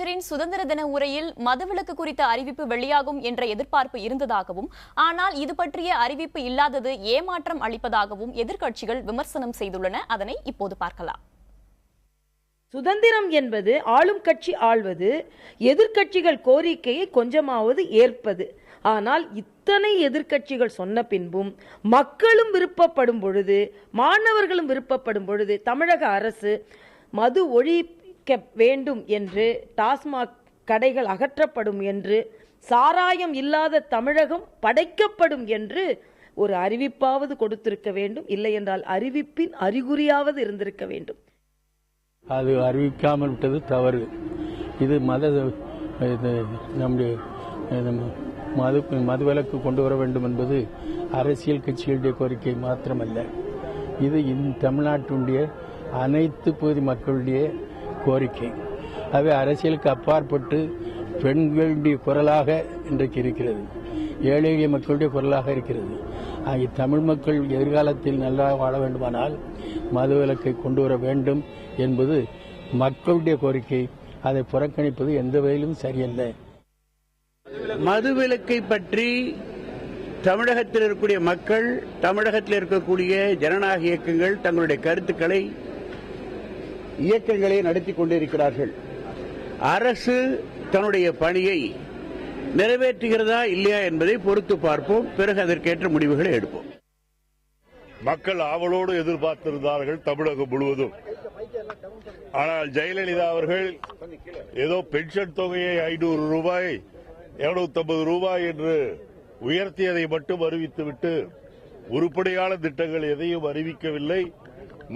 முதலமைச்சரின் சுதந்திர தின உரையில் மதுவிலக்கு குறித்த அறிவிப்பு வெளியாகும் என்ற எதிர்பார்ப்பு இருந்ததாகவும், ஆனால் இது பற்றிய அறிவிப்பு இல்லாதது ஏமாற்றம் அளிப்பதாகவும் எதிர்க்கட்சிகள் விமர்சனம் செய்துள்ளன. அதனை இப்போது பார்க்கலாம். சுதந்திரம் என்பது ஆளும் கட்சி ஆள்வது, எதிர்க்கட்சிகள் கோரிக்கையை கொஞ்சமாவது ஏற்பது. ஆனால் இத்தனை எதிர்க்கட்சிகள் சொன்ன பின்பும் மக்களும் விருப்பப்படும் பொழுது, மாணவர்களும் விருப்பப்படும் பொழுது தமிழக அரசு மது ஒழிக்க வேண்டும் என்று, டாஸ்மாக் கடைகள் அகற்றப்படும் என்று, சாராயம் இல்லாத தமிழகம் படைக்கப்படும் என்று ஒரு அறிவிப்பாவது கொடுத்திருக்க வேண்டும். இல்லை என்றால் அறிவிப்பின் அறிகுறியாவது இருந்திருக்க வேண்டும். அது அறிவிக்காமல் விட்டது தவறு. இது நம்முடைய மதுவிலக்கு கொண்டு வர வேண்டும் என்பது அரசியல் கட்சிகளுடைய கோரிக்கை மாத்திரமல்ல. இது தமிழ்நாட்டுடைய அனைத்து பகுதி மக்களுடைய கோரிக்கை. அவை அரசியலுக்கு அப்பாற்பட்டு பெண்களுடைய குரலாக இன்றைக்கு இருக்கிறது, ஏழை எளிய மக்களுடைய குரலாக இருக்கிறது. தமிழ் மக்கள் எதிர்காலத்தில் நல்லா வாழ வேண்டுமானால் மதுவிலக்கை கொண்டு வர வேண்டும் என்பது மக்களுடைய கோரிக்கை. அதை புறக்கணிப்பது எந்த வகையிலும் சரியல்ல. மதுவிலக்கை பற்றி தமிழகத்தில் இருக்கக்கூடிய மக்கள், தமிழகத்தில் இருக்கக்கூடிய ஜனநாயக இயக்கங்கள் தங்களுடைய கருத்துக்களை, இயக்கங்களை நடத்தி கொண்டிருக்கிறார்கள். அரசு தன்னுடைய பணியை நிறைவேற்றுகிறதா இல்லையா என்பதை பொறுத்து பார்ப்போம். பிறகு அதற்கேற்ற முடிவுகளை எடுப்போம். மக்கள் ஆவலோடு எதிர்பார்த்திருந்தார்கள் தமிழகம் முழுவதும். ஆனால் ஜெயலலிதா அவர்கள் ஏதோ பென்ஷன் தொகையை 500 ரூபாய் 250 ரூபாய் என்று உயர்த்தியதை மட்டும் அறிவித்துவிட்டு உருப்படியான திட்டங்கள் எதையும் அறிவிக்கவில்லை.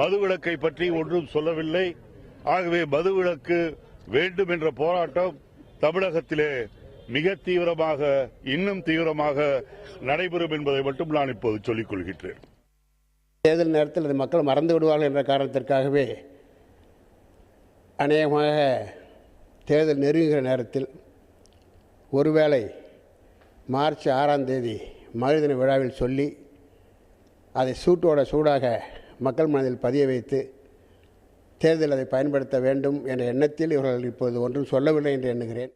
மதுவிலக்கை பற்றி ஒன்றும் சொல்லவில்லை. ஆகவே மதுவிலக்கு வேண்டும் என்ற போராட்டம் தமிழகத்திலே மிக தீவிரமாக, இன்னும் தீவிரமாக நடைபெறும் என்பதை மட்டும் நான் இப்போது சொல்லிக் கொள்கிறேன். தேர்தல் நேரத்தில் அதை மக்கள் மறந்து விடுவார்கள் என்ற காரணத்திற்காகவே அநேகமாக தேர்தல் நெருங்குகிற நேரத்தில் ஒருவேளை மார்ச் 6ஆம் தேதி மகளிர் தின விழாவில் சொல்லி அதை சூட்டோட சூடாக மக்கள் மனதில் பதிய வைத்து தேர்தல் அதை பயன்படுத்த வேண்டும் என்ற எண்ணத்தில் இவர்கள் இப்போது ஒன்றும் சொல்லவில்லை என்று எண்ணுகிறேன்.